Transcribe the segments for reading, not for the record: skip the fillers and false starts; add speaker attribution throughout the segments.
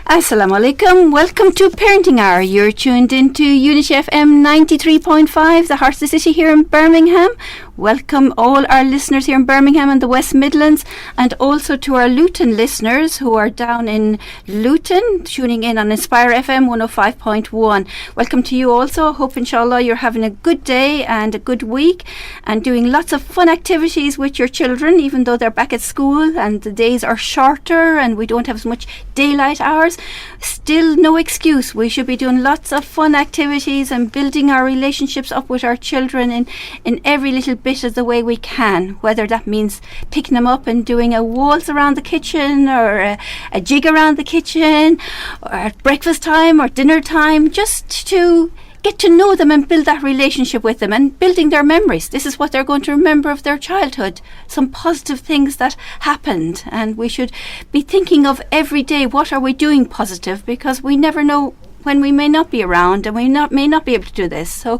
Speaker 1: Assalamu alaikum. Welcome to Parenting Hour. You're tuned into Unity FM 93.5, the heart of the city here in Birmingham. Welcome all our listeners here in Birmingham and the West Midlands, and also to our Luton listeners who are down in Luton, tuning in on Inspire FM 105.1. Welcome to you also. Hope inshallah you're having a good day and a good week and doing lots of fun activities with your children, even though they're back at school and the days are shorter and we don't have as much daylight hours. Still no excuse. We should be doing lots of fun activities and building our relationships up with our children in every little bit of the way we can, whether that means picking them up and doing a waltz around the kitchen or a jig around the kitchen or at breakfast time or dinner time, just to get to know them and build that relationship with them and building their memories. This is what they're going to remember of their childhood, some positive things that happened, and we should be thinking of every day, what are we doing positive, because we never know when we may not be around and we may not be able to do this. So,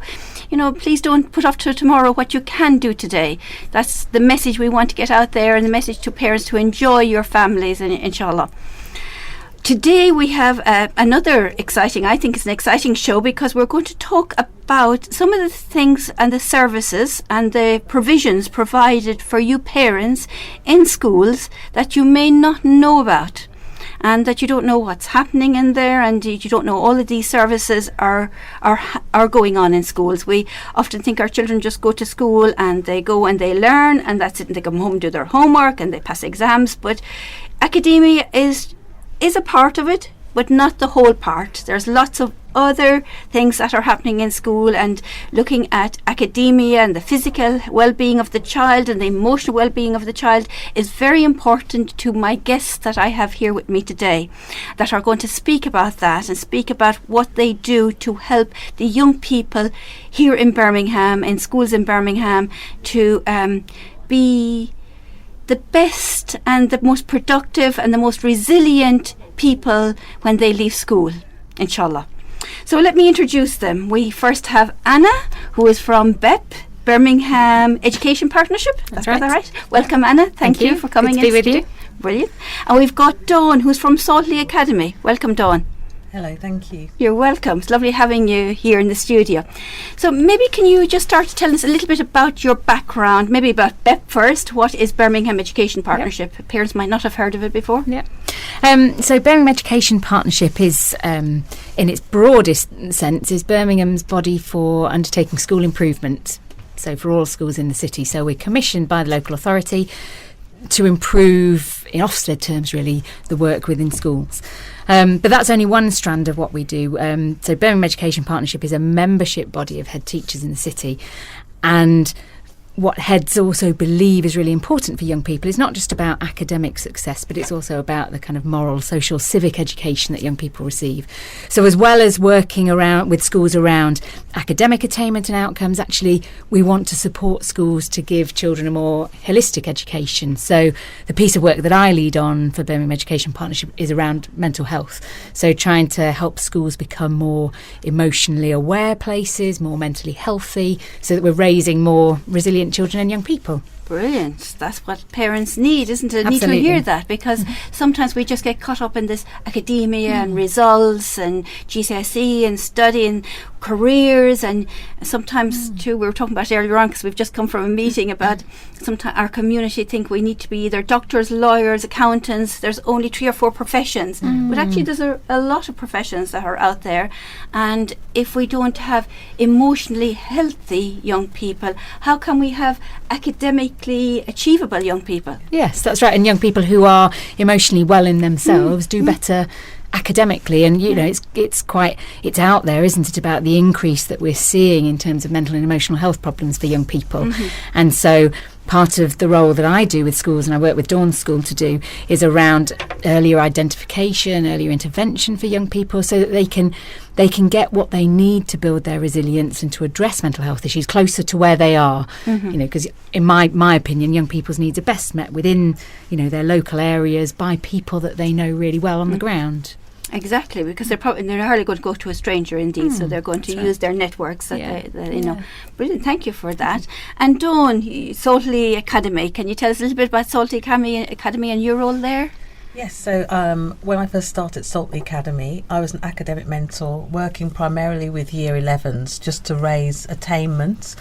Speaker 1: please don't put off to tomorrow what you can do today. That's the message we want to get out there, and the message to parents to enjoy your families, inshallah. Today we have another exciting, I think it's an exciting show, because we're going to talk about some of the things and the services and the provisions provided for you parents in schools that you may not know about, and that you don't know what's happening in there, and you don't know all of these services are going on in schools. We often think our children just go to school and they go and they learn and that's it, and they come home and do their homework and they pass exams, but academia is a part of it, but not the whole part. There's lots of other things that are happening in school, and looking at academia and the physical well-being of the child and the emotional well-being of the child is very important to my guests that I have here with me today, that are going to speak about that and speak about what they do to help the young people here in Birmingham, in schools in Birmingham, to be the best and the most productive and the most resilient people when they leave school, inshallah. So let me introduce them. We first have Anna, who is from BEP, Birmingham Education Partnership. That's right. Welcome, Anna. Thank you for coming in.
Speaker 2: Good to be with you.
Speaker 1: Brilliant. And we've got Dawn, who's from Saltley Academy. Welcome, Dawn.
Speaker 3: Hello, thank you.
Speaker 1: You're welcome. It's lovely having you here in the studio. So maybe can you just start to tell us a little bit about your background, maybe about BEP first. What is Birmingham Education Partnership? Yep. Parents might not have heard of it before.
Speaker 2: Yeah. So Birmingham Education Partnership is, in its broadest sense, is Birmingham's body for undertaking school improvement. So for all schools in the city. So we're commissioned by the local authority to improve, in Ofsted terms really, the work within schools. But that's only one strand of what we do. So Birmingham Education Partnership is a membership body of head teachers in the city, and what heads also believe is really important for young people is not just about academic success, but it's also about the kind of moral, social, civic education that young people receive. So as well as working around with schools around academic attainment and outcomes, actually we want to support schools to give children a more holistic education. So the piece of work that I lead on for Birmingham Education Partnership is around mental health. So trying to help schools become more emotionally aware places, more mentally healthy, so that we're raising more resilient children and young people.
Speaker 1: Brilliant. That's what parents need, isn't it?
Speaker 2: Absolutely.
Speaker 1: Need to hear that, because sometimes we just get caught up in this academia and results and GCSE and studying careers, and sometimes too, we were talking about it earlier on because we've just come from a meeting about sometimes our community think we need to be either doctors, lawyers, accountants. There's only 3 or 4 professions, but actually there's a lot of professions that are out there, and if we don't have emotionally healthy young people, how can we have academically achievable young people?
Speaker 2: Yes, that's right. And young people who are emotionally well in themselves do better academically, and it's out there, isn't it, about the increase that we're seeing in terms of mental and emotional health problems for young people. And so part of the role that I do with schools, and I work with Dawn's school to do, is around earlier identification, earlier intervention for young people, so that they can get what they need to build their resilience and to address mental health issues closer to where they are. Because in my opinion, young people's needs are best met within their local areas by people that they know really well on the ground.
Speaker 1: Exactly, because they're hardly going to go to a stranger, indeed. So they're going to use their networks. Brilliant, thank you for that. And Dawn, Saltley Academy, can you tell us a little bit about Saltley Academy and your role there?
Speaker 3: Yes, so when I first started Saltley Academy, I was an academic mentor working primarily with year 11s just to raise attainment,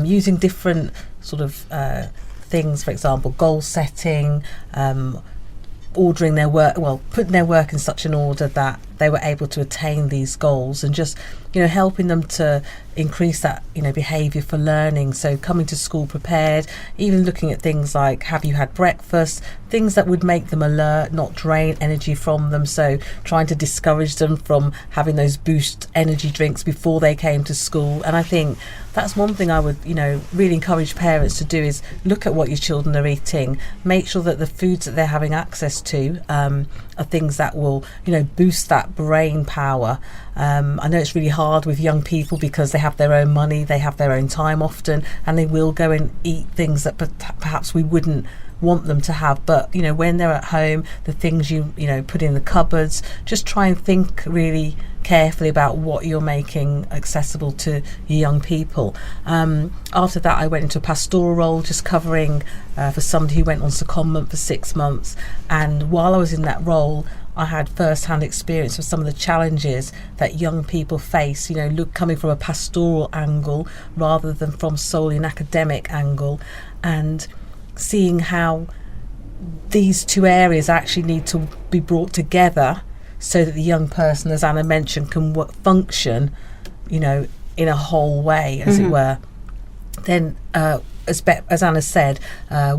Speaker 3: using different sort of things, for example, goal setting, ordering their work, putting their work in such an order that they were able to attain these goals, and just helping them to increase that behaviour for learning. So coming to school prepared, even looking at things like, have you had breakfast, things that would make them alert, not drain energy from them. So trying to discourage them from having those boost energy drinks before they came to school. And I think that's one thing I would really encourage parents to do, is look at what your children are eating, make sure that the foods that they're having access to are things that will boost that brain power. I know it's really hard with young people because they have their own money, they have their own time often, and they will go and eat things that perhaps we wouldn't want them to have. But when they're at home, the things you put in the cupboards, just try and think really carefully about what you're making accessible to your young people. After that, I went into a pastoral role, just covering for somebody who went on secondment for 6 months. And while I was in that role, I had first-hand experience with some of the challenges that young people face, coming from a pastoral angle rather than from solely an academic angle, and seeing how these two areas actually need to be brought together so that the young person, as Anna mentioned, can function, in a whole way, as it were. Then, as Anna said,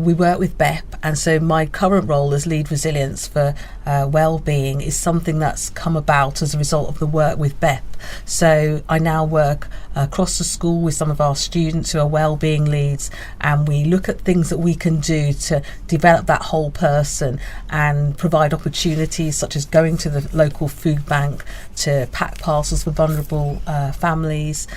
Speaker 3: we work with BEP, and so my current role as lead resilience for wellbeing is something that's come about as a result of the work with BEP. So I now work across the school with some of our students who are wellbeing leads, and we look at things that we can do to develop that whole person and provide opportunities such as going to the local food bank to pack parcels for vulnerable families,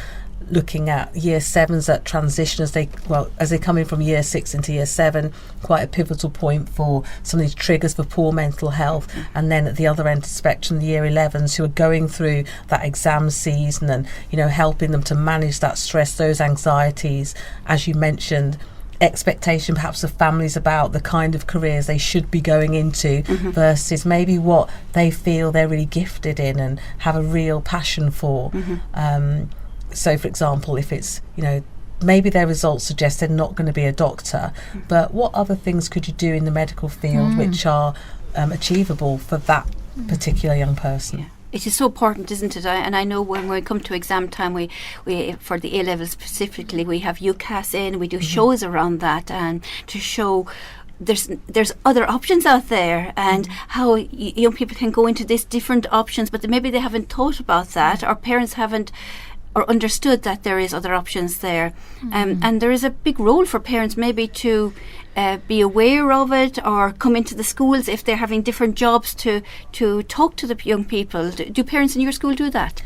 Speaker 3: looking at year 7s at transition as they come in from year 6 into year 7, quite a pivotal point for some of these triggers for poor mental health. And then at the other end of the spectrum, the year 11s who are going through that exam season and helping them to manage that stress, those anxieties, as you mentioned, expectation perhaps of families about the kind of careers they should be going into versus maybe what they feel they're really gifted in and have a real passion for. So, for example, if it's, maybe their results suggest they're not going to be a doctor, but what other things could you do in the medical field which are achievable for that particular young person?
Speaker 1: Yeah. It is so important, isn't it? And I know when we come to exam time, we for the A-levels specifically, we have UCAS in, we do shows around that, and to show there's other options out there, and how young people can go into these different options, but maybe they haven't thought about that, or parents haven't or understood that there is other options there. And there is a big role for parents maybe to be aware of it, or come into the schools if they're having different jobs to talk to the young people. Do parents in your school do that?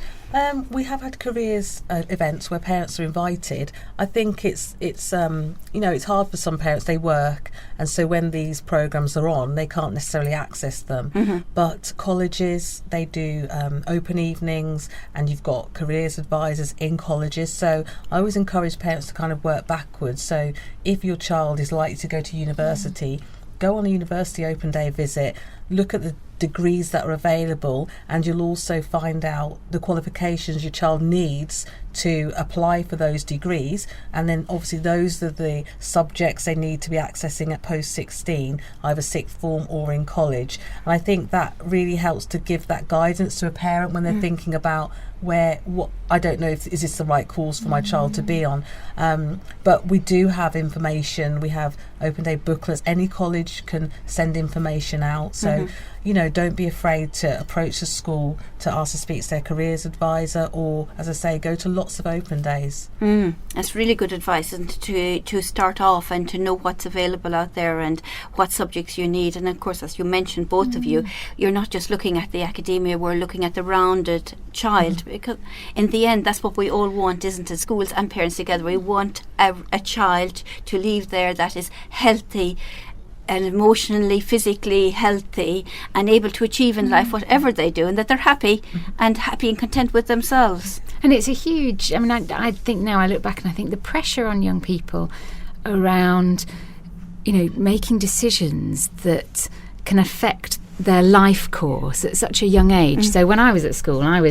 Speaker 3: We have had careers events where parents are invited. I think it's hard for some parents. They work, and so when these programs are on, they can't necessarily access them. But colleges, they do open evenings, and you've got careers advisors in colleges. So I always encourage parents to kind of work backwards. So if your child is likely to go to university, go on a university open day visit, look at the degrees that are available, and you'll also find out the qualifications your child needs to apply for those degrees. And then obviously those are the subjects they need to be accessing at post 16, either sixth form or in college. And I think that really helps to give that guidance to a parent when they're thinking about I don't know if is this the right course for my child to be on. But we do have information. We have open day booklets. Any college can send information out. So don't be afraid to approach the school to ask to speak to their careers advisor, or, as I say, go to lots of open days.
Speaker 1: That's really good advice, and to start off and to know what's available out there and what subjects you need. And of course, as you mentioned, both of you, you're not just looking at the academia, we're looking at the rounded child, because in the end that's what we all want, isn't it? Schools and parents together, we want a child to leave there that is healthy and emotionally, physically healthy, and able to achieve in life whatever they do, and that they're happy and content with themselves.
Speaker 2: And it's a huge, I think now I look back and I think the pressure on young people around, making decisions that can affect their life course at such a young age. So when I was at school, I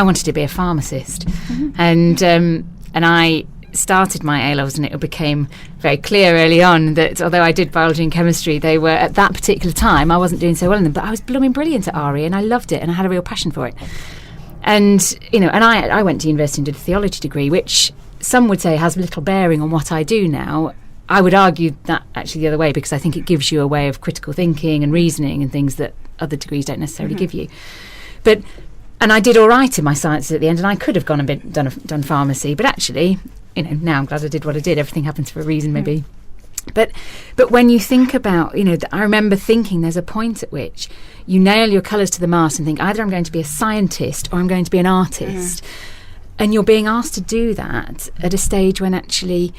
Speaker 2: wanted to be a pharmacist, and I started my A-levels, and it became very clear early on that although I did biology and chemistry, they were, at that particular time, I wasn't doing so well in them, but I was blooming brilliant at RE, and I loved it, and I had a real passion for it. And I went to university and did a theology degree, which some would say has little bearing on what I do now. I would argue that actually the other way, because I think it gives you a way of critical thinking and reasoning and things that other degrees don't necessarily give you. And I did all right in my sciences at the end, and I could have gone and done pharmacy, but actually, now I'm glad I did what I did. Everything happens for a reason, maybe. But when you think about, I remember thinking there's a point at which you nail your colours to the mast and think either I'm going to be a scientist or I'm going to be an artist. And you're being asked to do that at a stage when actually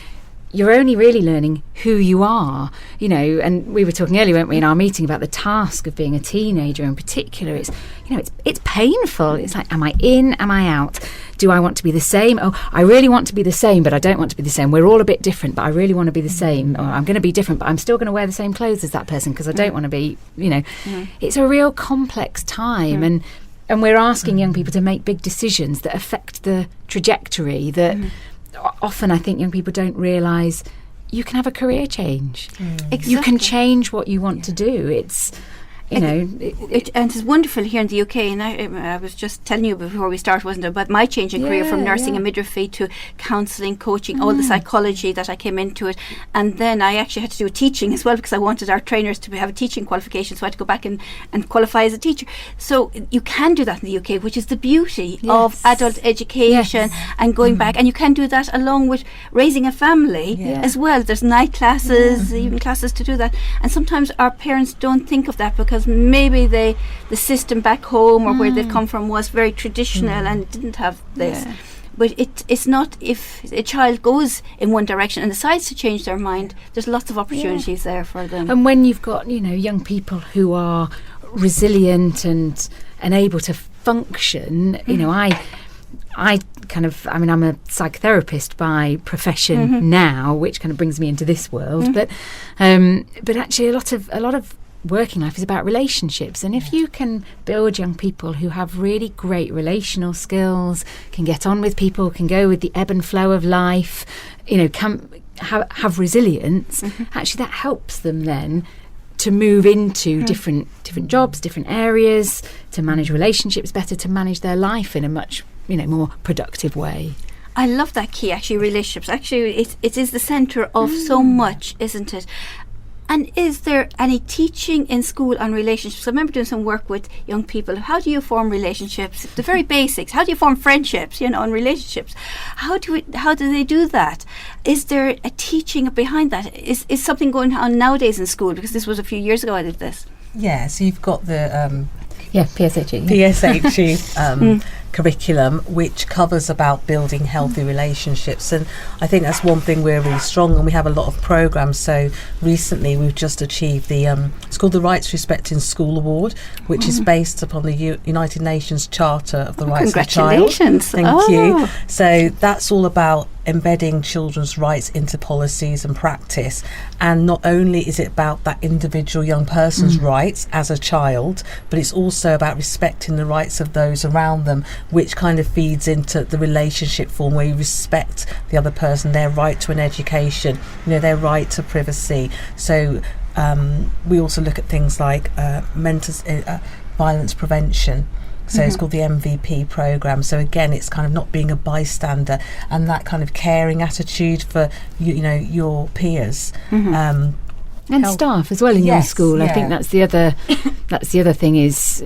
Speaker 2: you're only really learning who you are, and we were talking earlier, weren't we, in our meeting about the task of being a teenager in particular. It's painful. It's like, am I in? Am I out? Do I want to be the same? Oh, I really want to be the same, but I don't want to be the same. We're all a bit different, but I really want to be the same. Or I'm going to be different, but I'm still going to wear the same clothes as that person because I don't want to be, It's a real complex time, and we're asking young people to make big decisions that affect the trajectory that often I think young people don't realise you can have a career change.
Speaker 1: Exactly.
Speaker 2: You can change what you want to do. It's and
Speaker 1: it's wonderful here in the UK, and I was just telling you before we start, wasn't it, about my changing career from nursing and midwifery to counselling, coaching, all the psychology that I came into it, and then I actually had to do teaching as well because I wanted our trainers to have a teaching qualification, so I had to go back and qualify as a teacher. So you can do that in the UK, which is the beauty of adult education and going back, and you can do that along with raising a family as well. There's night classes, even classes to do that, and sometimes our parents don't think of that because maybe the system back home or where they've come from was very traditional and didn't have this. But it's not, if a child goes in one direction and decides to change their mind, there's lots of opportunities there for them.
Speaker 2: And when you've got, young people who are resilient and able to function, I kind of, I'm a psychotherapist by profession now, which kind of brings me into this world. But actually a lot of working life is about relationships, and if you can build young people who have really great relational skills, can get on with people, can go with the ebb and flow of life, can have resilience, actually that helps them then to move into different jobs, different areas, to manage relationships better, to manage their life in a much more productive way.
Speaker 1: I love that key, actually, relationships. Actually, it is the centre of so much, isn't it? And is there any teaching in school on relationships? I remember doing some work with young people. How do you form relationships? The very basics. How do you form friendships, and relationships? How do they do that? Is there a teaching behind that? Is something going on nowadays in school? Because this was a few years ago I did this.
Speaker 3: Yeah, so you've got the
Speaker 2: PSHE.
Speaker 3: PSHE curriculum, which covers about building healthy relationships, and I think that's one thing we're really strong on. We have a lot of programs. So recently we've just achieved it's called the Rights Respect in School Award, which is based upon the United Nations Charter of the Rights of the Child.
Speaker 1: Congratulations.
Speaker 3: Thank you. So that's all about embedding children's rights into policies and practice, and not only is it about that individual young person's rights as a child, but it's also about respecting the rights of those around them, which kind of feeds into the relationship form where you respect the other person, their right to an education, their right to privacy. So we also look at things like mental violence prevention. So it's called the MVP program. So again, it's kind of not being a bystander, and that kind of caring attitude for your peers.
Speaker 2: And staff as well in your school. I think that's the other thing is,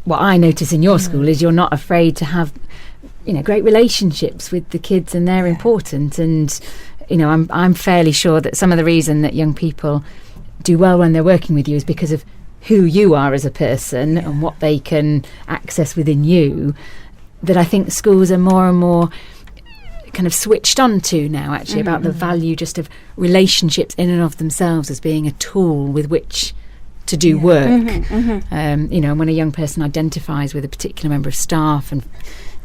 Speaker 2: what I notice in your school is you're not afraid to have, great relationships with the kids, and they're important. And, I'm fairly sure that some of the reason that young people do well when they're working with you is because of who you are as a person and what they can access within you, that I think schools are more and more kind of switched on to now, actually, about the value just of relationships in and of themselves as being a tool with which to do work. And when a young person identifies with a particular member of staff and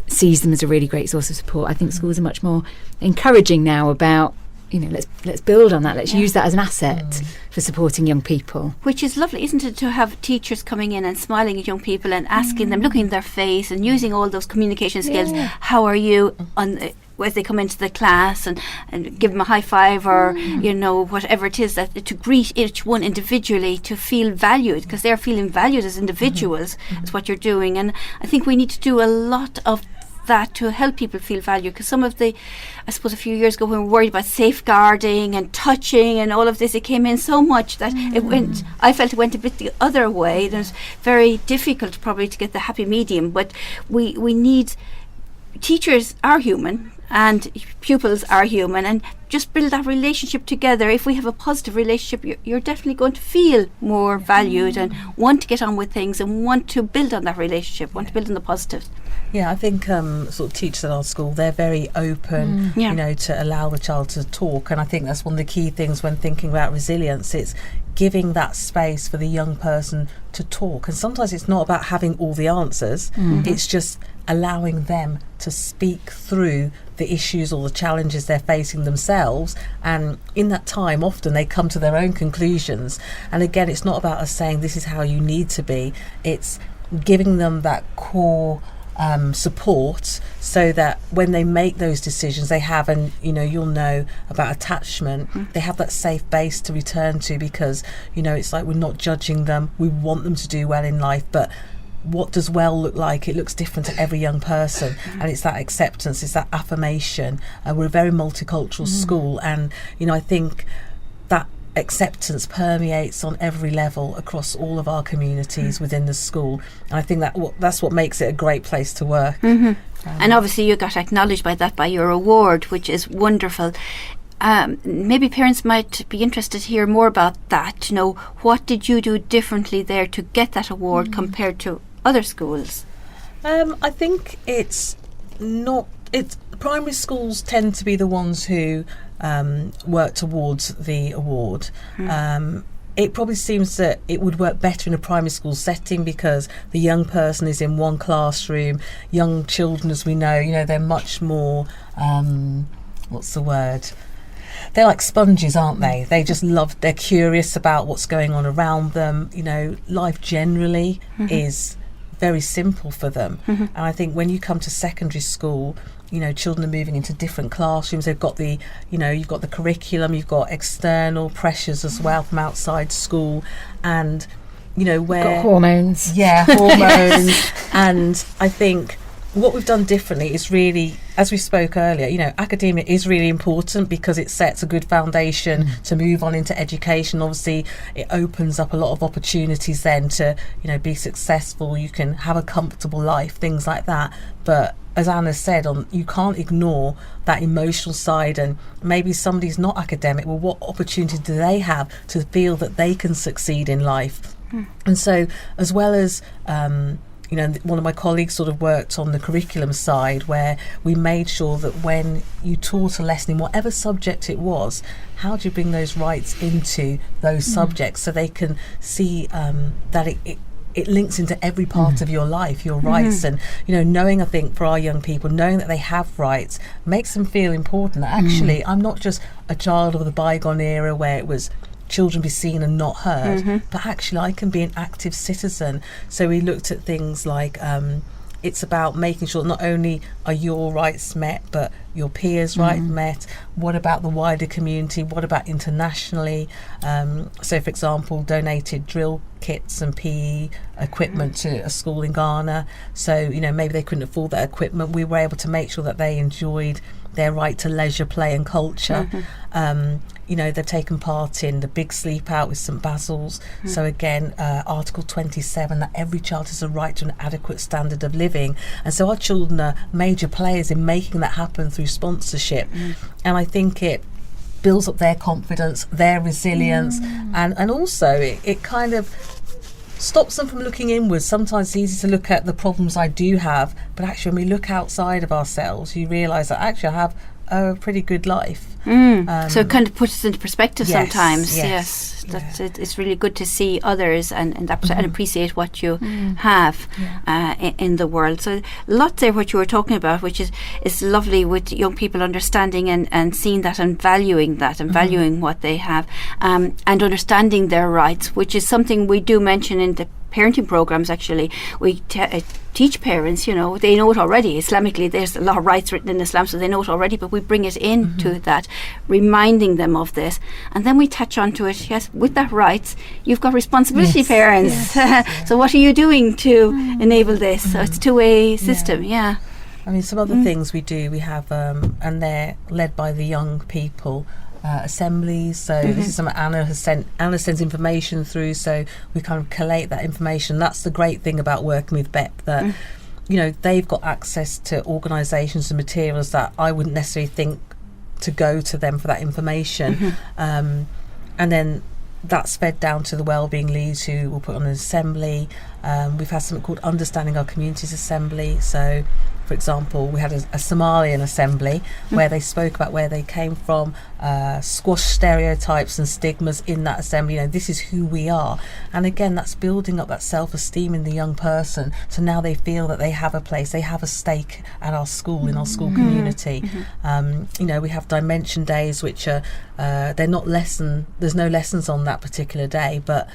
Speaker 2: sees them as a really great source of support, I think schools are much more encouraging now about let's build on that. Let's use that as an asset for supporting young people.
Speaker 1: Which is lovely, isn't it, to have teachers coming in and smiling at young people and asking them, looking in their face and using all those communication skills. How are you as they come into the class, and give them a high five, or whatever it is, that to greet each one individually, to feel valued, because they're feeling valued as individuals. Is what you're doing. And I think we need to do a lot of that to help people feel valued, because some of I suppose a few years ago, when we were worried about safeguarding and touching and all of this, it came in so much that I felt it went a bit the other way. It was very difficult probably to get the happy medium, but we need, teachers are human and pupils are human, and just build that relationship together. If we have a positive relationship, you're definitely going to feel more valued and want to get on with things and want to build on that relationship, want to build on the positives.
Speaker 3: Yeah, I think sort of teachers at our school, they're very open, to allow the child to talk. And I think that's one of the key things when thinking about resilience. It's giving that space for the young person to talk. And sometimes it's not about having all the answers. It's just allowing them to speak through the issues or the challenges they're facing themselves. And in that time, often they come to their own conclusions. And again, it's not about us saying this is how you need to be. It's giving them that core support, so that when they make those decisions, they have, and you'll know about attachment, they have that safe base to return to, because it's like we're not judging them, we want them to do well in life, but what does well look like? It looks different to every young person, and it's that acceptance, it's that affirmation. We're a very multicultural school, and I think that acceptance permeates on every level across all of our communities within the school, and I think that's what makes it a great place to work.
Speaker 1: And obviously you got acknowledged by your award, which is wonderful. Maybe parents might be interested to hear more about that. What did you do differently there to get that award compared to other schools?
Speaker 3: I think primary schools tend to be the ones who work towards the award. It probably seems that it would work better in a primary school setting, because the young person is in one classroom. Young children, as we know, they're much more, what's the word? They're like sponges, aren't they? They just they're curious about what's going on around them. Life generally is very simple for them. And I think when you come to secondary school, children are moving into different classrooms. They've got you've got the curriculum, you've got external pressures as well from outside school, and where
Speaker 2: got hormones.
Speaker 3: Yeah, hormones. And I think what we've done differently is really, as we spoke earlier, academia is really important, because it sets a good foundation to move on into education. Obviously, it opens up a lot of opportunities then to, be successful. You can have a comfortable life, things like that. But as Anna said, you can't ignore that emotional side, and maybe somebody's not academic. Well, what opportunity do they have to feel that they can succeed in life? And so, as well as one of my colleagues sort of worked on the curriculum side, where we made sure that when you taught a lesson in whatever subject it was, how do you bring those rights into those subjects, so they can see that it links into every part of your life, your rights. And knowing, I think for our young people, knowing that they have rights makes them feel important. Actually, I'm not just a child of the bygone era where it was children be seen and not heard, but actually I can be an active citizen. So we looked at things like it's about making sure not only are your rights met, but your peers' rights met. What about the wider community? What about internationally? So, for example, donated drill kits and PE equipment to a school in Ghana. So, maybe they couldn't afford that equipment. We were able to make sure that they enjoyed their right to leisure, play and culture. They've taken part in the big sleep out with St Basil's. So again, Article 27, that every child has a right to an adequate standard of living. And so our children are major players in making that happen through sponsorship. And I think it builds up their confidence, their resilience, and also it kind of stops them from looking inwards. Sometimes it's easy to look at the problems I do have, but actually when we look outside of ourselves, you realise that actually I have a pretty good life.
Speaker 1: So it kind of puts it into perspective sometimes.
Speaker 3: Yes.
Speaker 1: That's it. It's really good to see others and appreciate what you have in the world. So lots there what you were talking about, which is lovely with young people understanding and seeing that and valuing that and valuing what they have, and understanding their rights, which is something we do mention in the parenting programs. Actually, we teach parents, they know it already. Islamically, there's a lot of rights written in Islam, so they know it already, but we bring it into that, reminding them of this, and then we touch onto it. Yes, with that rights, you've got responsibility, parents. So what are you doing to enable this? So it's a two-way system. I
Speaker 3: mean, some other things we do, we have, and they're led by the young people, assemblies. So this is something Anna sends information through, so we kind of collate that information. That's the great thing about working with BEP, that they've got access to organisations and materials that I wouldn't necessarily think to go to them for that information, and then that's fed down to the wellbeing leads, who will put on an assembly. We've had something called Understanding Our Communities Assembly. So, for example, we had a Somalian assembly where they spoke about where they came from, squash stereotypes and stigmas in that assembly. This is who we are. And again, that's building up that self-esteem in the young person. So now they feel that they have a place, they have a stake at our school, in our school community. We have Dimension Days, which are, they're not there's no lessons on that particular day, but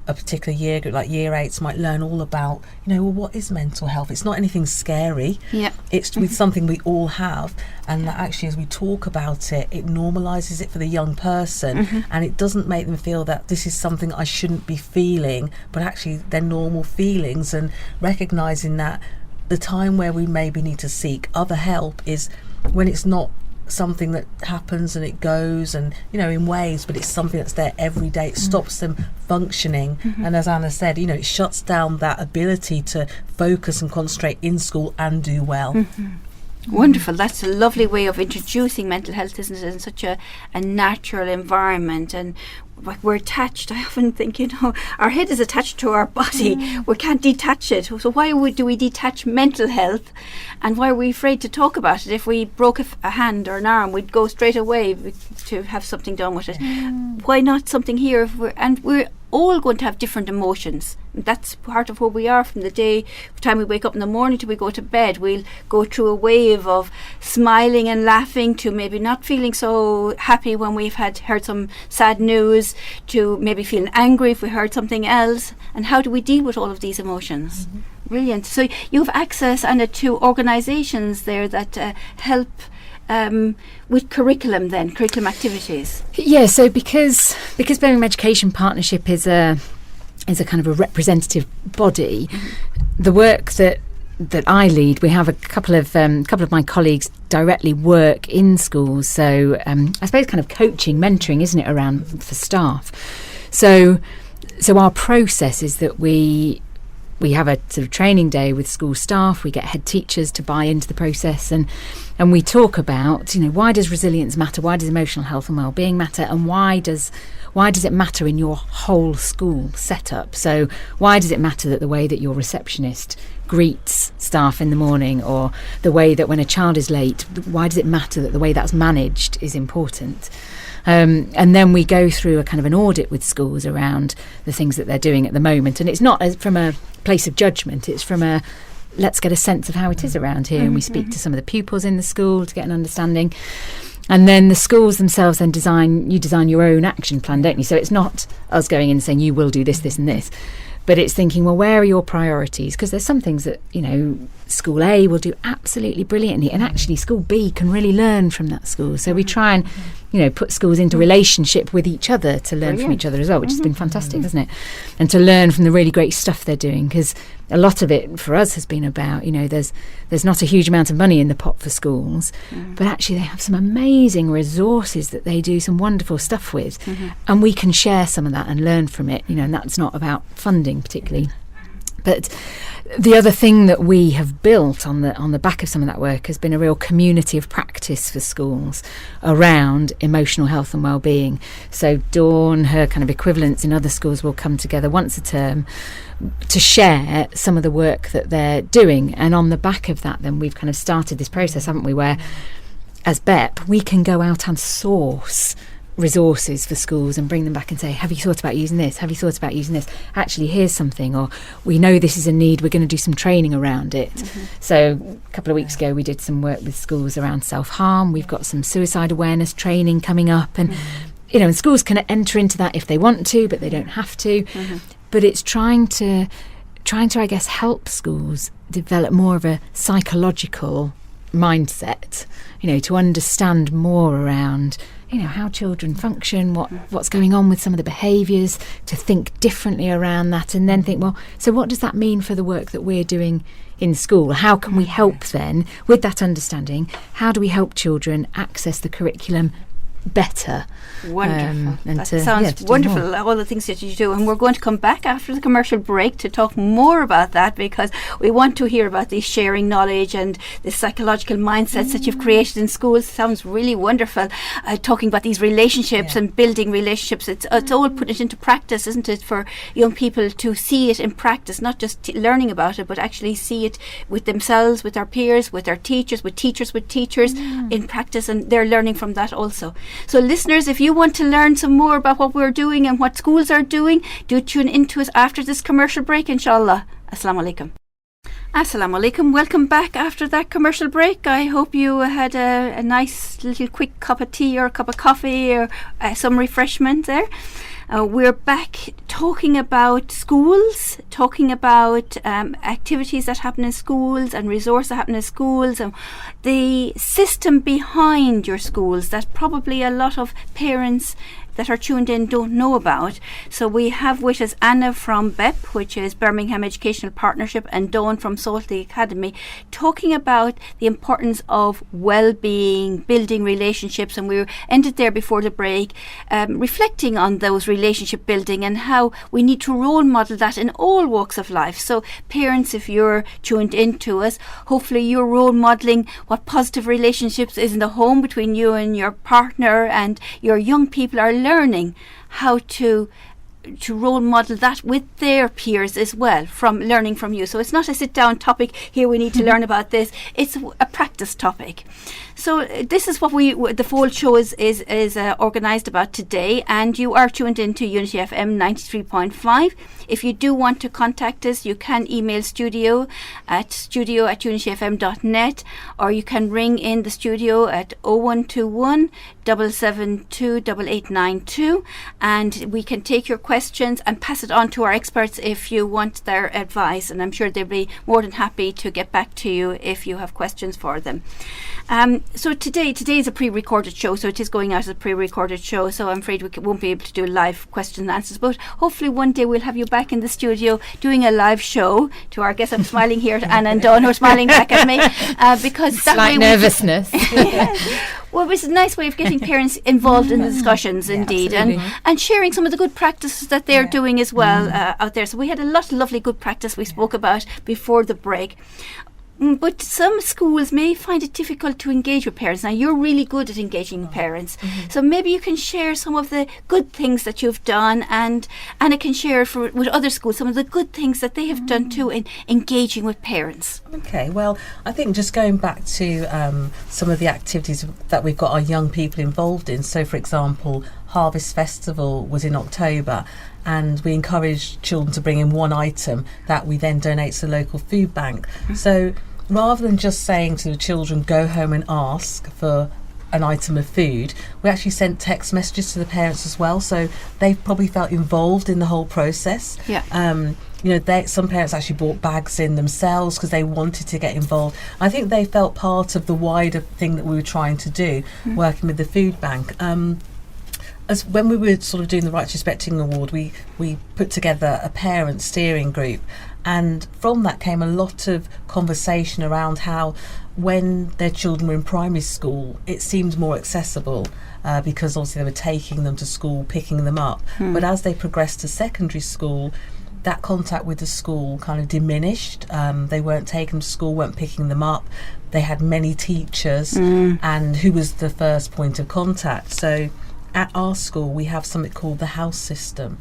Speaker 3: a particular year group, like year 8s, might learn all about, what is mental health? It's not anything scary. It's with something we all have, and that actually, as we talk about it, it normalises it for the young person, and it doesn't make them feel that this is something I shouldn't be feeling, but actually they're normal feelings, and recognising that the time where we maybe need to seek other help is when it's not something that happens and it goes and in waves, but it's something that's there every day. It stops them functioning, and as Anna said, it shuts down that ability to focus and concentrate in school and do well.
Speaker 1: Wonderful. That's a lovely way of introducing mental health, isn't it, in such a natural environment. And we're attached. I often think, our head is attached to our body. We can't detach it. So why do we detach mental health? And why are we afraid to talk about it? If we broke a hand or an arm, we'd go straight away to have something done with it. Why not something here? We're all going to have different emotions. That's part of who we are from the time we wake up in the morning till we go to bed. We'll go through a wave of smiling and laughing to maybe not feeling so happy when we've heard some sad news, to maybe feeling angry if we heard something else. And how do we deal with all of these emotions? Brilliant. So you have access, Anna, to organisations there that help with curriculum activities.
Speaker 2: So because Birmingham Education Partnership is a kind of a representative body, the work that I lead, we have a couple of my colleagues directly work in schools. So I suppose kind of coaching, mentoring, isn't it, around for staff. So our process is that we have a sort of training day with school staff. We get head teachers to buy into the process, and we talk about, why does resilience matter? Why does emotional health and well-being matter? And why does it matter in your whole school setup? So why does it matter that the way that your receptionist greets staff in the morning, or the way that when a child is late, why does it matter that the way that's managed is important? And then we go through a kind of an audit with schools around the things that they're doing at the moment. And it's not from a place of judgment, it's from let's get a sense of how it is around here. And we speak to some of the pupils in the school to get an understanding. And then the schools themselves then design your own action plan, don't you? So it's not us going in and saying, you will do this, this and this. But it's thinking, well, where are your priorities? Because there's some things that, School A will do absolutely brilliantly, and actually School B can really learn from that school. So we try and, put schools into relationship with each other to learn from each other as well, which has been fantastic, hasn't it? And to learn from the really great stuff they're doing, because a lot of it for us has been about, there's not a huge amount of money in the pot for schools, but actually they have some amazing resources that they do some wonderful stuff with, and we can share some of that and learn from it, and that's not about funding particularly. But the other thing that we have built on the back of some of that work has been a real community of practice for schools around emotional health and well-being. So Dawn, her kind of equivalents in other schools, will come together once a term to share some of the work that they're doing. And on the back of that, then we've kind of started this process, haven't we, where as BEP, we can go out and source resources for schools and bring them back and say, have you thought about using this? Have you thought about using this? Actually, here's something, or we know this is a need, we're going to do some training around it. So a couple of weeks ago we did some work with schools around self-harm. We've got some suicide awareness training coming up, and and schools can enter into that if they want to, but they don't have to. But it's trying to I guess help schools develop more of a psychological mindset, to understand more around how children function, what's going on with some of the behaviours, to think differently around that, and then think, well, so what does that mean for the work that we're doing in school? How can we help then with that understanding? How do we help children access the curriculum better?
Speaker 1: Wonderful. That sounds wonderful, all the things that you do. And we're going to come back after the commercial break to talk more about that, because we want to hear about this sharing knowledge and the psychological mindsets that you've created in schools. Sounds really wonderful. Talking about these relationships and building relationships. It's all put it into practice, isn't it, for young people to see it in practice, not just learning about it, but actually see it with themselves, with their peers, with their teachers, with teachers in practice, and they're learning from that also. So listeners, if you want to learn some more about what we're doing and what schools are doing, do tune into us after this commercial break, inshallah. Assalamu alaikum. Assalamu alaikum. Welcome back after that commercial break. I hope you had a nice little quick cup of tea or a cup of coffee or some refreshment there. We're back talking about schools, talking about activities that happen in schools and resources that happen in schools, and the system behind your schools that probably a lot of parents that are tuned in don't know about. So we have with us Anna from BEP, which is Birmingham Educational Partnership, and Dawn from Saltley Academy, talking about the importance of well-being, building relationships, and we ended there before the break, reflecting on those relationship building and how we need to role model that in all walks of life. So parents, if you're tuned into us, hopefully you're role modeling what positive relationships is in the home between you and your partner, and your young people are learning how to role model that with their peers as well, from learning from you. So it's not a sit down topic, here we need to learn about this, it's a practice topic. So this is what the full show is organised about today, and you are tuned into Unity FM 93.5. If you do want to contact us, you can email studio@unityfm.net, or you can ring in the studio at 0121 772 8892, and we can take your questions and pass it on to our experts if you want their advice, and I'm sure they'll be more than happy to get back to you if you have questions for them. So today is a pre-recorded show, so it is going out as a pre-recorded show, so I'm afraid we won't be able to do live questions and answers, but hopefully one day we'll have you back in the studio doing a live show. To our guests, I'm smiling here at Anna and Dawn, who are smiling back at me, because that
Speaker 2: slight nervousness.
Speaker 1: Well, it's a nice way of getting parents involved in the discussions, indeed, and sharing some of the good practices that they're doing as well out there. So we had a lot of lovely good practice we spoke about before the break. But some schools may find it difficult to engage with parents. Now, you're really good at engaging with parents. So maybe you can share some of the good things that you've done, and Anna can share with other schools some of the good things that they have done too in engaging with parents.
Speaker 3: Okay, well, I think just going back to some of the activities that we've got our young people involved in. So, for example, Harvest Festival was in October, and we encouraged children to bring in one item that we then donate to the local food bank. So rather than just saying to the children, go home and ask for an item of food, we actually sent text messages to the parents as well, so they probably felt involved in the whole process. Some parents actually brought bags in themselves because they wanted to get involved. I think they felt part of the wider thing that we were trying to do, working with the food bank. As when we were sort of doing the Right to Respecting Award, we put together a parent steering group, and from that came a lot of conversation around how when their children were in primary school it seemed more accessible, because obviously they were taking them to school, picking them up, but as they progressed to secondary school, that contact with the school kind of diminished. They weren't taking them to school, weren't picking them up. They had many teachers, and who was the first point of contact? So at our school we have something called the house system,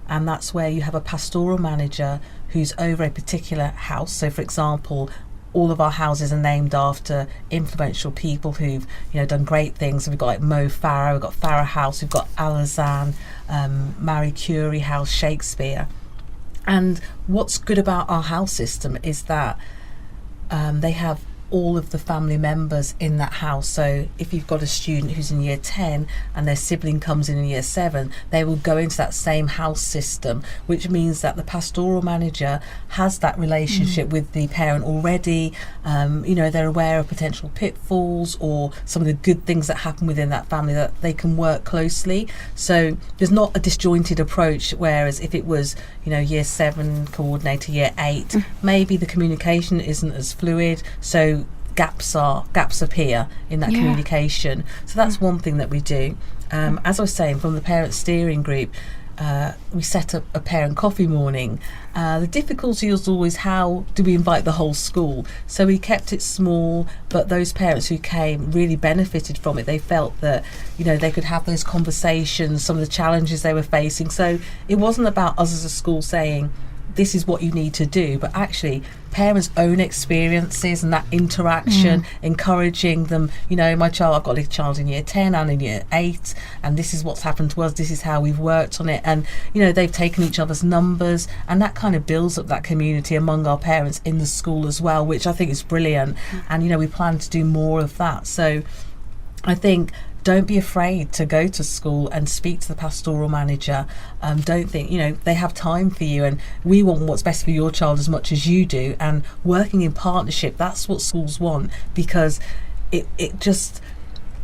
Speaker 3: and that's where you have a pastoral manager who's over a particular house. So for example, all of our houses are named after influential people who've, done great things. So we've got like Mo Farah, we've got Farah House, we've got Alazan, Marie Curie House, Shakespeare. And what's good about our house system is that they have all of the family members in that house. So if you've got a student who's in year 10 and their sibling comes in year 7, they will go into that same house system, which means that the pastoral manager has that relationship with the parent already. They're aware of potential pitfalls or some of the good things that happen within that family, that they can work closely. So there's not a disjointed approach, whereas if it was year 7 coordinator, year 8, maybe the communication isn't as fluid, so gaps appear in that communication. So that's one thing that we do. As I was saying, from the parent steering group, we set up a parent coffee morning. The difficulty was always, how do we invite the whole school? So we kept it small, but those parents who came really benefited from it. They felt that they could have those conversations, some of the challenges they were facing. So it wasn't about us as a school saying this is what you need to do, but actually parents' own experiences and that interaction, encouraging them, I've got a child in year 10 and in year 8, and this is what's happened to us, this is how we've worked on it, and they've taken each other's numbers, and that kind of builds up that community among our parents in the school as well, which I think is brilliant. And we plan to do more of that. So I think, don't be afraid to go to school and speak to the pastoral manager. Don't think, they have time for you, and we want what's best for your child as much as you do. And working in partnership, that's what schools want, because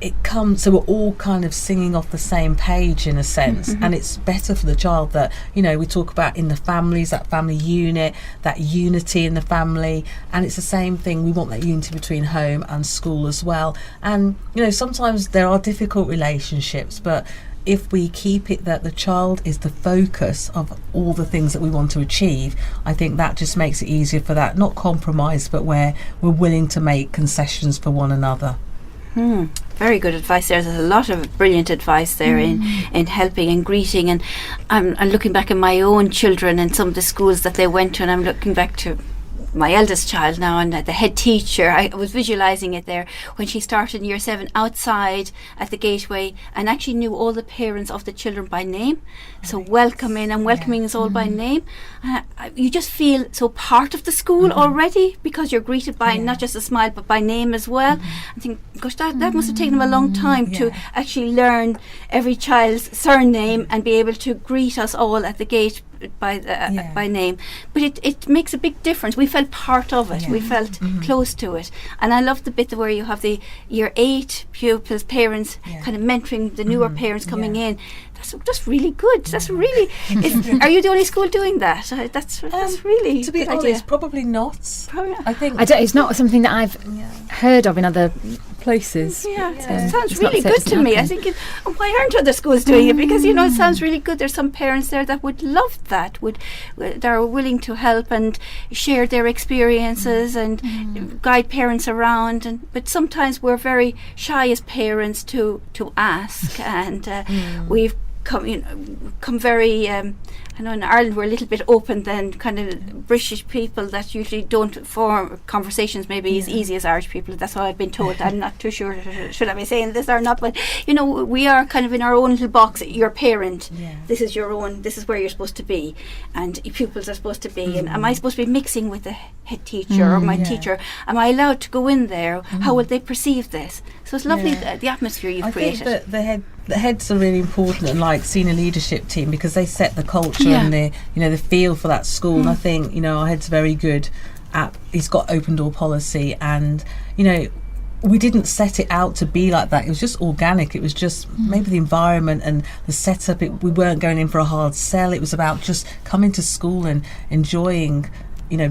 Speaker 3: it comes, so we're all kind of singing off the same page in a sense, and it's better for the child that we talk about in the families, that family unit, that unity in the family. And it's the same thing, we want that unity between home and school as well. And sometimes there are difficult relationships, but if we keep it that the child is the focus of all the things that we want to achieve, I think that just makes it easier for that, not compromise, but where we're willing to make concessions for one another.
Speaker 1: Very good advice there. There's a lot of brilliant advice there in helping and greeting. And I'm looking back at my own children and some of the schools that they went to, and I'm looking back to my eldest child now, and the head teacher, I was visualising it there when she started in year 7 outside at the gateway, and actually knew all the parents of the children by name. So welcoming us all by name. You just feel so part of the school already, because you're greeted by not just a smile but by name as well. I think, gosh, that must have taken them a long time to actually learn every child's surname and be able to greet us all at the gate by name. But it makes a big difference. We felt part of it. We felt close to it. And I love the bit where you have the year 8 pupils, parents kind of mentoring the newer parents coming in. That's really good. That's really. Are you the only school doing that? That's really.
Speaker 3: To be honest, probably not. I think
Speaker 2: it's not something that I've heard of in other places.
Speaker 1: It sounds really good to me. I think, why aren't other schools doing it? Because it sounds really good. There's some parents there that would love that. That are willing to help and share their experiences and guide parents around. But sometimes we're very shy as parents to ask, and we've come very I know in Ireland we're a little bit open than kind of British people that usually don't form conversations maybe as easy as Irish people. That's what I've been told. I'm not too sure should I be saying this or not, but we are kind of in our own little box. Your parent, this is your own, this is where you're supposed to be, and pupils are supposed to be, and am I supposed to be mixing with the head teacher or my teacher? Am I allowed to go in there? How will they perceive this? So it's lovely the atmosphere you've created.
Speaker 3: I think the heads are really important, and like senior leadership team, because they set the culture and the feel for that school. And I think our head's very good at, he's got open door policy, and we didn't set it out to be like that. It was just organic. It was just maybe the environment and the setup. We weren't going in for a hard sell. It was about just coming to school and enjoying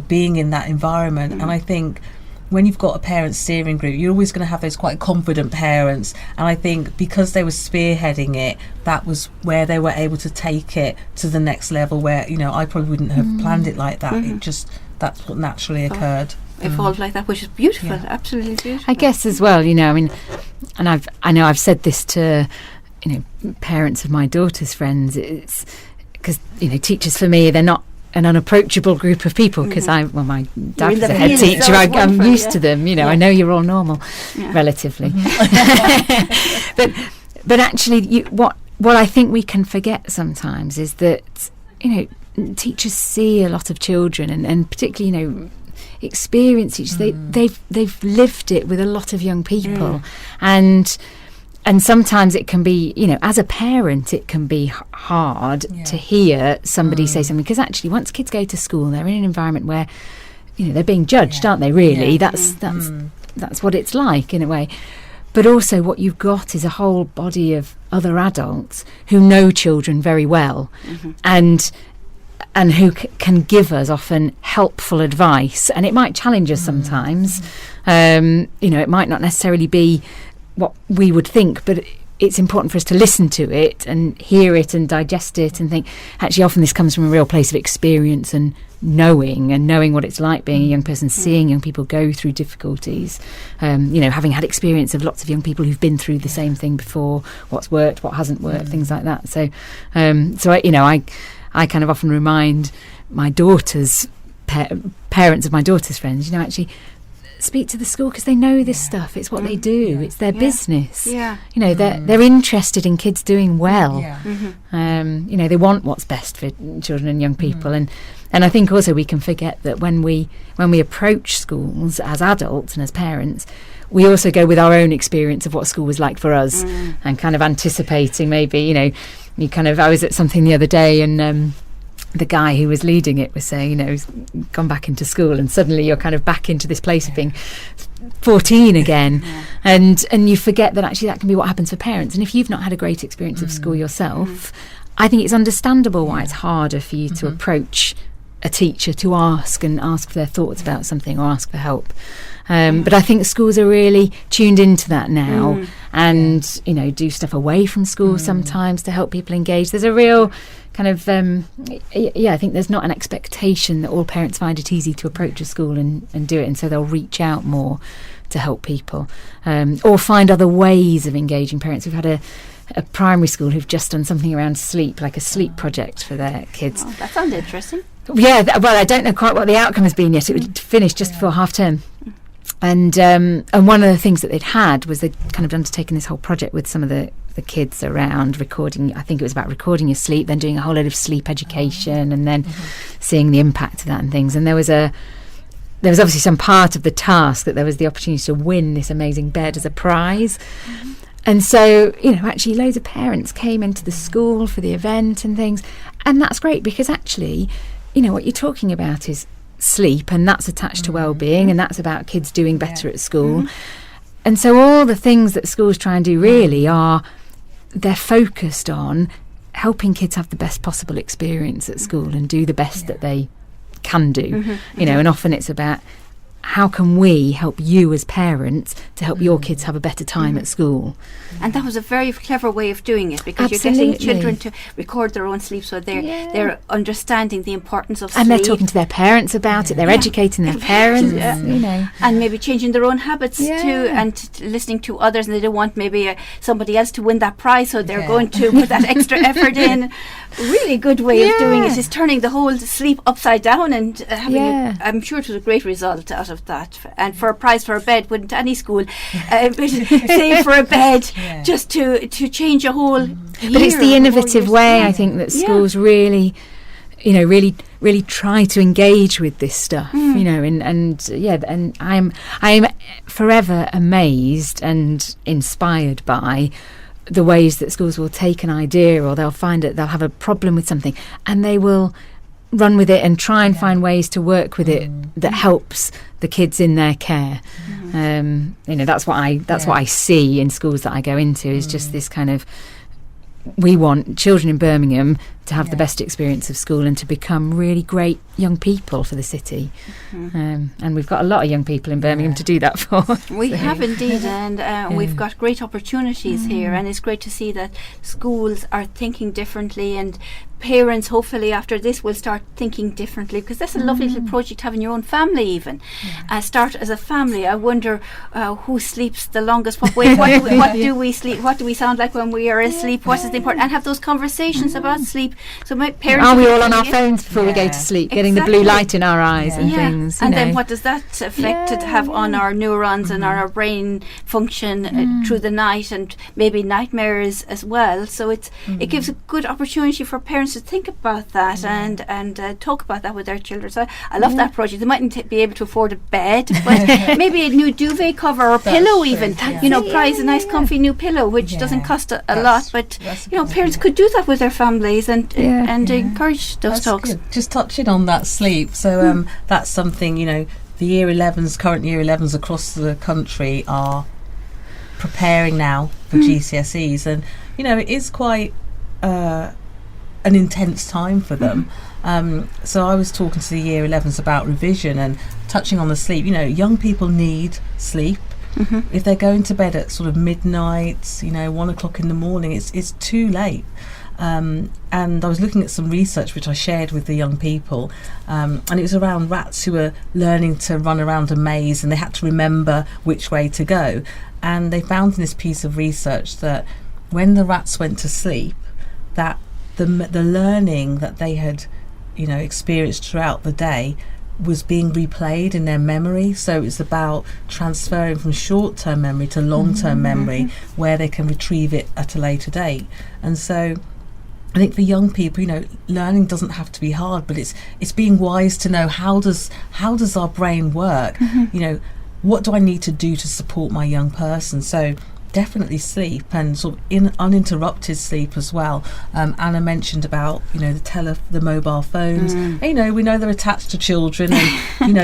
Speaker 3: being in that environment. And I think when you've got a parent steering group, you're always going to have those quite confident parents, and I think because they were spearheading it, that was where they were able to take it to the next level, where I probably wouldn't have planned it like that. It just, that's what naturally occurred.
Speaker 1: Evolved like that, which is beautiful. Absolutely beautiful.
Speaker 2: I guess as well, and I know I've said this to parents of my daughter's friends. It's because teachers for me, they're not an unapproachable group of people, because my dad was a head
Speaker 1: field,
Speaker 2: teacher.
Speaker 1: so
Speaker 2: I'm used to them. I know you're all normal, relatively. But actually, what I think we can forget sometimes is that teachers see a lot of children, and particularly experience teachers. They've lived it with a lot of young people, and sometimes it can be, as a parent, it can be hard to hear somebody say something, because actually once kids go to school, they're in an environment where they're being judged, aren't they, really? That's what it's like in a way. But also what you've got is a whole body of other adults who know children very well, and who can give us often helpful advice, and it might challenge us sometimes. It might not necessarily be what we would think, but it's important for us to listen to it and hear it and digest it and think, actually often this comes from a real place of experience and knowing what it's like being a young person, seeing young people go through difficulties, having had experience of lots of young people who've been through the same thing before, what's worked, what hasn't worked, things like that. So I kind of often remind my daughter's parents of my daughter's friends, actually speak to the school, because they know this stuff. It's what they do. It's their business. They're interested in kids doing well. They want what's best for children and young people, and I think also we can forget that when we approach schools as adults and as parents, we also go with our own experience of what school was like for us, and kind of anticipating maybe I was at something the other day, and the guy who was leading it was saying, he's gone back into school, and suddenly you're kind of back into this place of being 14 again, and you forget that actually that can be what happens for parents. And if you've not had a great experience of school yourself, I think it's understandable why it's harder for you to approach a teacher to ask for their thoughts about something, or ask for help. But I think schools are really tuned into that now, and do stuff away from school sometimes to help people engage. There's a real kind of I think there's not an expectation that all parents find it easy to approach a school and do it, and so they'll reach out more to help people, or find other ways of engaging parents. We've had a primary school who've just done something around sleep, like a sleep project for their kids.
Speaker 1: Oh, that sounds interesting.
Speaker 2: Yeah, well, I don't know quite what the outcome has been yet. It would finish just before half term. And one of the things that they'd had was they'd kind of undertaken this whole project with some of the kids around recording. I think it was about recording your sleep, then doing a whole load of sleep education, and then seeing the impact of that and things. And there was obviously some part of the task that there was the opportunity to win this amazing bed as a prize. And so, actually loads of parents came into the school for the event and things. And that's great, because actually, what you're talking about is sleep, and that's attached to well-being, and that's about kids doing better at school. And so all the things that schools try and do really they're focused on helping kids have the best possible experience at school and do the best that they can do. And often it's about, how can we help you as parents to help your kids have a better time at school?
Speaker 1: And that was a very clever way of doing it, because you're getting children to record their own sleep, so they're understanding the importance of sleep.
Speaker 2: And they're talking to their parents about it, they're educating their parents,
Speaker 1: and maybe changing their own habits too, and listening to others, and they don't want maybe somebody else to win that prize, so they're going to put that extra effort in. Really good way of doing it is turning the whole sleep upside down, and having I'm sure it was a great result out of that. And for a prize for a bed, wouldn't any school save for a bed just to change a whole year?
Speaker 2: But it's the innovative way, I think, that schools really try to engage with this stuff, and I'm forever amazed and inspired by the ways that schools will take an idea, or they'll find it, they'll have a problem with something, and they will run with it and try and find ways to work with it that helps the kids in their care. That's what I see in schools that I go into, is just this kind of, we want children in Birmingham to have the best experience of school and to become really great young people for the city. And we've got a lot of young people in Birmingham to do that for.
Speaker 1: We have indeed, and we've got great opportunities here, and it's great to see that schools are thinking differently and parents hopefully after this will start thinking differently, because that's a lovely little project, having your own family even. Start as a family. I wonder who sleeps the longest, what do we sleep, what do we sound like when we are asleep, what is important, and have those conversations about sleep. So my parents
Speaker 2: are we all on our phones before we go to sleep, getting the blue light in our eyes and things,
Speaker 1: and then what does that effect have on our neurons and on our brain function through the night, and maybe nightmares as well. So it gives a good opportunity for parents to think about that and talk about that with their children. So I love that project. They mightn't be able to afford a bed, but maybe a new duvet cover or pillow even. Prize a nice comfy new pillow, which doesn't cost a lot, but parents could do that with their families and encourage those talks.
Speaker 3: Good. Just touching on that sleep. So that's something, the current year 11s across the country are preparing now for GCSEs, and it is quite an intense time for them. So I was talking to the year 11s about revision and touching on the sleep. Young people need sleep. If they're going to bed at sort of midnight, 1 o'clock in the morning, it's too late. And I was looking at some research which I shared with the young people, and it was around rats who were learning to run around a maze, and they had to remember which way to go. And they found in this piece of research that when the rats went to sleep, that the learning that they had experienced throughout the day was being replayed in their memory. So it's about transferring from short-term memory to long-term memory, where they can retrieve it at a later date. And so I think for young people, learning doesn't have to be hard, but it's being wise to know how does our brain work. What do I need to do to support my young person? So definitely sleep, and sort of uninterrupted sleep as well. Anna mentioned about the mobile phones. We know they're attached to children, and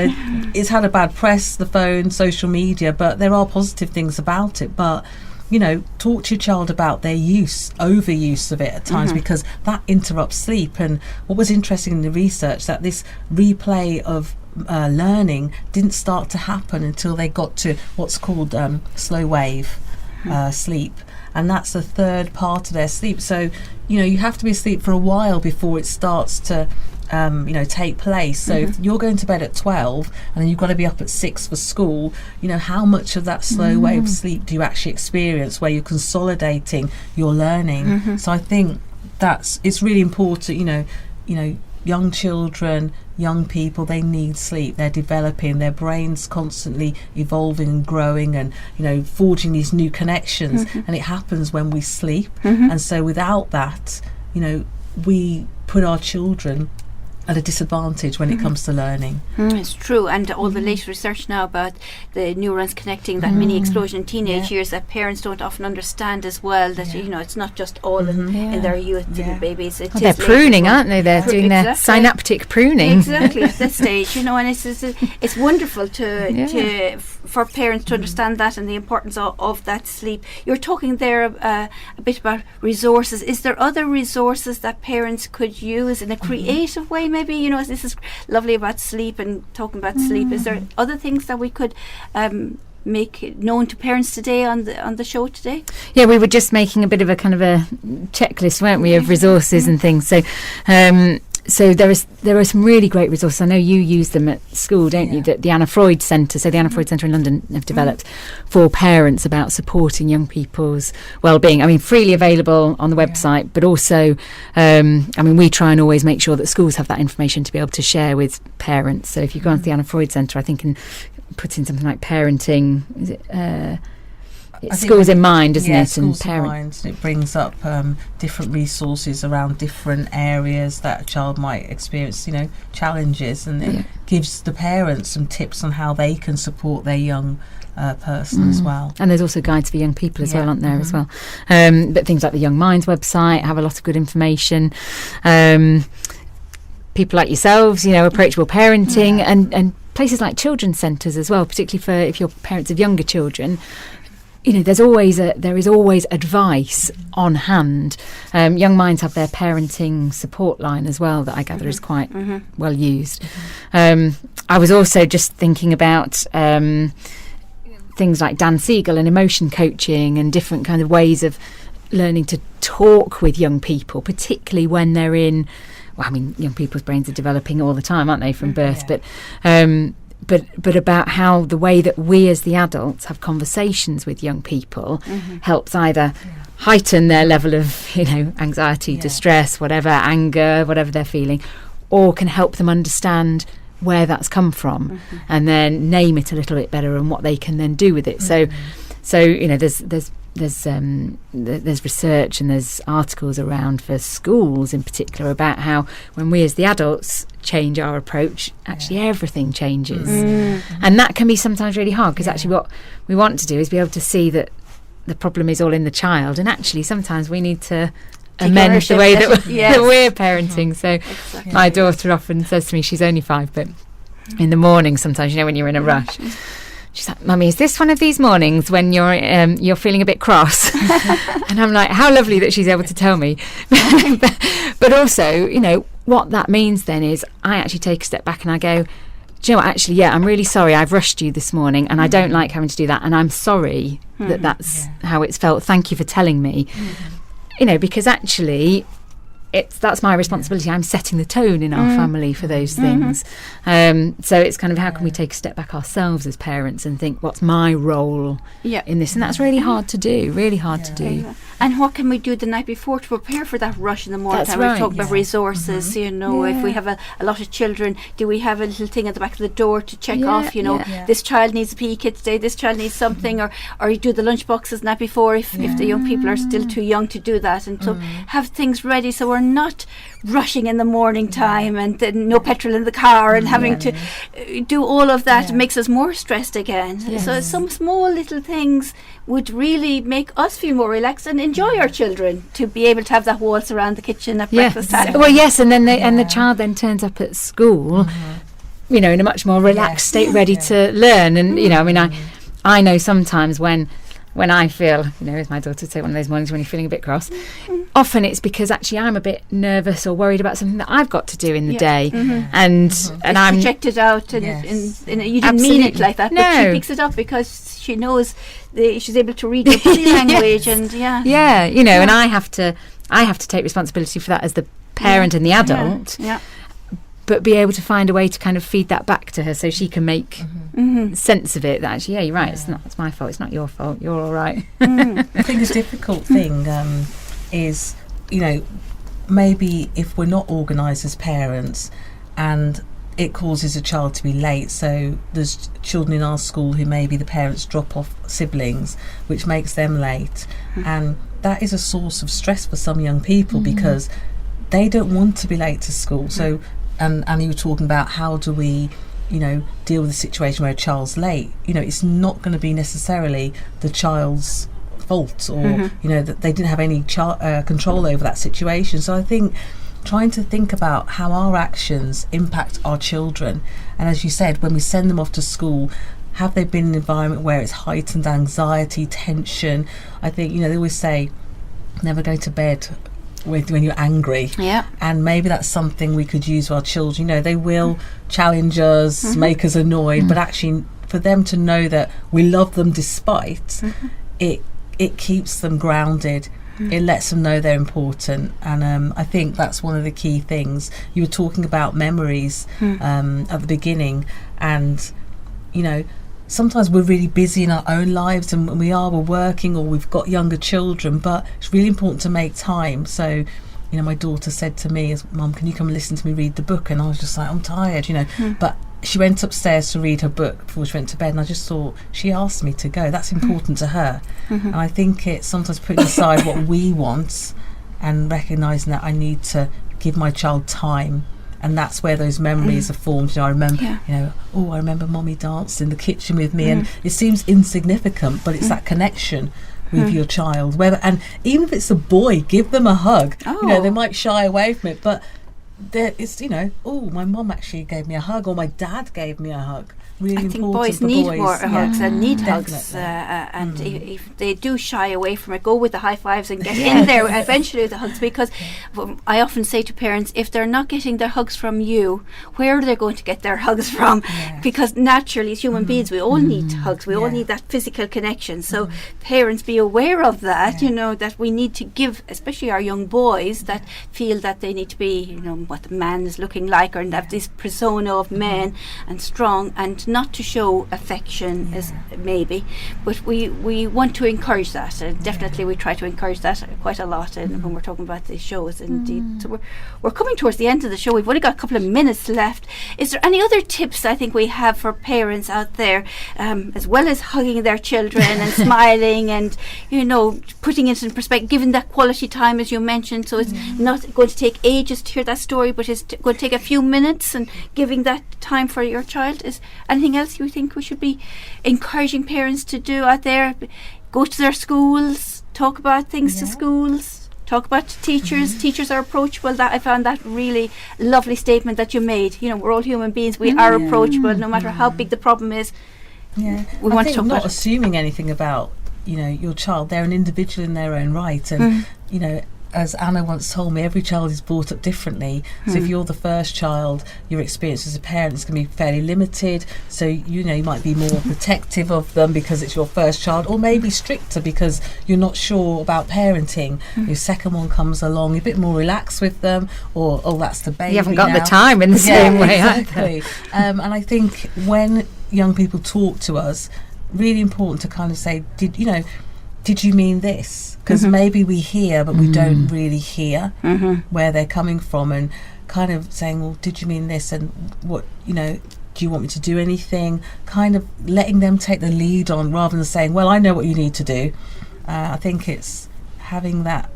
Speaker 3: it's had a bad press, the phone, social media, but there are positive things about it. But talk to your child about their overuse of it at times, because that interrupts sleep. And what was interesting in the research, that this replay of learning didn't start to happen until they got to what's called slow wave sleep, and that's the third part of their sleep. So you have to be asleep for a while before it starts to take place. So if you're going to bed at 12 and then you've got to be up at 6 for school, how much of that slow wave sleep do you actually experience, where you're consolidating your learning? So I think it's really important. Young children, young people, they need sleep. They're developing, their brain's constantly evolving and growing, and forging these new connections, and it happens when we sleep. And so without that, we put our children at a disadvantage when it comes to learning.
Speaker 1: It's true, and all the latest research now about the neurons connecting, that mini explosion in teenage years, that parents don't often understand as well, that it's not just all in their youth, babies.
Speaker 2: They're pruning, aren't they? They're doing their synaptic pruning.
Speaker 1: Exactly, at that stage, and it's wonderful for parents to understand that and the importance of that sleep. You're talking there a bit about resources. Is there other resources that parents could use in a creative way? Maybe, this is lovely about sleep and talking about sleep. Is there other things that we could make known to parents today on the show today?
Speaker 2: Yeah, we were just making a bit of a kind of a checklist, weren't we, of resources and things. So there are some really great resources. I know you use them at school, don't you? The Anna Freud Centre. So the Anna Freud Centre in London have developed for parents about supporting young people's well-being. I mean, freely available on the website, but also, we try and always make sure that schools have that information to be able to share with parents. So if you go onto the Anna Freud Centre, I think, and put in something like parenting, is it? It's schools in mind, isn't it?
Speaker 3: Schools in mind. It brings up different resources around different areas that a child might experience, challenges, and it gives the parents some tips on how they can support their young person as well.
Speaker 2: And there's also guides for young people as well, aren't there, as well? But things like the Young Minds website have a lot of good information. People like yourselves, Approachable Parenting, and places like children's centres as well, particularly for if you're parents of younger children. There is always advice on hand. Young Minds have their parenting support line as well, that I gather is quite well used. I was also just thinking about things like Dan Siegel and emotion coaching and different kind of ways of learning to talk with young people, particularly when they're in, well, I mean, young people's brains are developing all the time, aren't they, from birth? But about how the way that we as the adults have conversations with young people helps either heighten their level of, anxiety, distress, whatever, anger, whatever they're feeling, or can help them understand where that's come from and then name it a little bit better and what they can then do with it. So there's research and there's articles around for schools in particular about how when we as the adults change our approach, actually everything changes. And that can be sometimes really hard, because actually what we want to do is be able to see that the problem is all in the child, and actually sometimes we need to amend the way that we're parenting. So my daughter often says to me, she's only 5, but in the morning sometimes, when you're in a rush, she's like, "Mummy, is this one of these mornings when you're feeling a bit cross?" And I'm like, how lovely that she's able to tell me. But also, what that means then is I actually take a step back and I go, "Do you know what, actually, I'm really sorry I've rushed you this morning, and I don't like having to do that, and I'm sorry that that's how it's felt. Thank you for telling me." Because actually that's my responsibility. I'm setting the tone in our family for those things. So it's kind of, how can we take a step back ourselves as parents and think, what's my role in this? And that's really hard to do,
Speaker 1: And what can we do the night before to prepare for that rush in the morning?
Speaker 2: That's
Speaker 1: time?
Speaker 2: right.
Speaker 1: We've talked about resources, if we have a lot of children, do we have a little thing at the back of the door to check off, this child needs a PE kit today, this child needs something, or you do the lunch boxes the night before if the young people are still too young to do that, and so have things ready so we're not rushing in the morning time and no petrol in the car and having to do all of that. Makes us more stressed again. So some small little things would really make us feel more relaxed and enjoy our children, to be able to have that waltz around the kitchen at breakfast time.
Speaker 2: Well, yes, and then the child then turns up at school, in a much more relaxed state, ready to learn. And I know sometimes when I feel, as my daughter would say, one of those mornings when you're feeling a bit cross, often it's because actually I'm a bit nervous or worried about something that I've got to do in the day, and
Speaker 1: I'm projected out, and you didn't mean it like that, but she picks it up because she knows she's able to read your body language, and and I have to take responsibility for that as the parent and the adult. But be able to find a way to kind of feed that back to her so she can make sense of it, that actually, you're right, it's my fault, it's not your fault, you're all right.
Speaker 3: I think the difficult thing is, maybe if we're not organised as parents and it causes a child to be late, so there's children in our school who maybe the parents drop off siblings, which makes them late, and that is a source of stress for some young people because they don't want to be late to school. So and you were talking about how do we deal with a situation where a child's late. It's not going to be necessarily the child's fault, or that they didn't have any control over that situation. So I think trying to think about how our actions impact our children, and as you said, when we send them off to school, have they been in an environment where it's heightened anxiety, tension? I think they always say never go to bed when you're angry, and maybe that's something we could use with our children. They will challenge us, make us annoyed, but actually for them to know that we love them despite it keeps them grounded. It lets them know they're important, and I think that's one of the key things. You were talking about memories at the beginning, and sometimes we're really busy in our own lives, and we're working, or we've got younger children, but it's really important to make time. So my daughter said to me, "Mum, can you come and listen to me read the book?" And I was just like, "I'm tired," but she went upstairs to read her book before she went to bed, and I just thought, she asked me to go, that's important to her. And I think it's sometimes putting aside what we want and recognising that I need to give my child time. And that's where those memories are formed. I remember, I remember Mommy danced in the kitchen with me, and it seems insignificant, but it's that connection with your child. And even if it's a boy, give them a hug. They might shy away from it, but it's my mum actually gave me a hug, or my dad gave me a hug. really
Speaker 1: I think
Speaker 3: important
Speaker 1: boys
Speaker 3: for
Speaker 1: need
Speaker 3: boys.
Speaker 1: more hugs and need hugs,
Speaker 3: Definitely.
Speaker 1: and if they do shy away from it, go with the high fives and get in there eventually with the hugs, because I often say to parents, if they're not getting their hugs from you, where are they going to get their hugs from? Because naturally as human beings we all need hugs, we all need that physical connection, so parents, be aware of that, you know, that we need to give, especially our young boys that feel that they need to be, you know, what the man is looking like, or have this persona of men and strong, and not to show affection as maybe, but we want to encourage that, and definitely we try to encourage that quite a lot when we're talking about these shows. Indeed, so we're coming towards the end of the show. We've only got a couple of minutes left. Is there any other tips I think we have for parents out there, as well as hugging their children and smiling and, you know, putting it in perspective, giving that quality time as you mentioned, so it's not going to take ages to hear that story, but it's going to take a few minutes, and giving that time for your child? Is anything else you think we should be encouraging parents to do out there? Go to their schools, talk about things to schools, talk about teachers. Teachers are approachable. That I found that really lovely statement that you made. You know, we're all human beings. We are approachable, no matter how big the problem is.
Speaker 3: Yeah,
Speaker 1: we
Speaker 3: I
Speaker 1: want
Speaker 3: think
Speaker 1: to talk
Speaker 3: not
Speaker 1: about
Speaker 3: assuming anything about, you know, your child. They're an individual in their own right, and you know, as Anna once told me, every child is brought up differently. So if you're the first child, your experience as a parent is going to be fairly limited. So, you know, you might be more protective of them because it's your first child, or maybe stricter because you're not sure about parenting. Your second one comes along, you're a bit more relaxed with them, or, oh, that's the baby.
Speaker 2: You haven't got
Speaker 3: now.
Speaker 2: the time in the same way.
Speaker 3: Exactly. And I think when young people talk to us, really important to kind of say, did you mean this? Because maybe we hear, but we don't really hear where they're coming from, and kind of saying, well, did you mean this? And what, you know, do you want me to do anything? Kind of letting them take the lead on, rather than saying, well, I know what you need to do. I think it's having that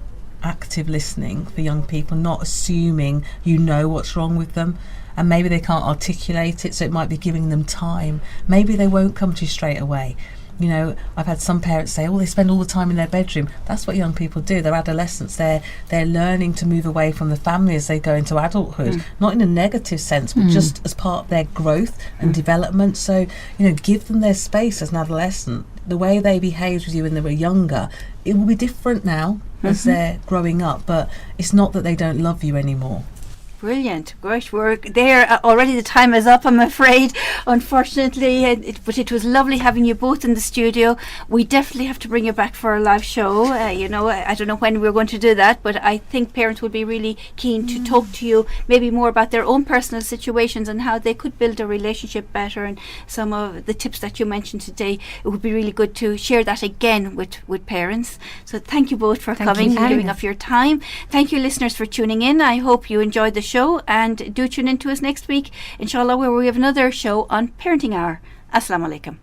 Speaker 3: active listening for young people, not assuming you know what's wrong with them. And maybe they can't articulate it, so it might be giving them time. Maybe they won't come to you straight away. You know, I've had some parents say, oh, they spend all the time in their bedroom. That's what young people do. They're adolescents. They're learning to move away from the family as they go into adulthood. Not in a negative sense, but just as part of their growth and development. So, you know, give them their space as an adolescent. The way they behaved with you when they were younger, it will be different now as they're growing up. But it's not that they don't love you anymore.
Speaker 1: Brilliant, great work there. Already the time is up, I'm afraid, unfortunately, but it was lovely having you both in the studio. We definitely have to bring you back for a live show. You know, I don't know when we're going to do that, but I think parents would be really keen to talk to you maybe more about their own personal situations and how they could build a relationship better, and some of the tips that you mentioned today. It would be really good to share that again with parents. So thank you both for coming and giving up your time. Thank you, listeners, for tuning in. I hope you enjoyed the show, and do tune in to us next week, inshallah, where we have another show on Parenting Hour. Assalamu alaikum.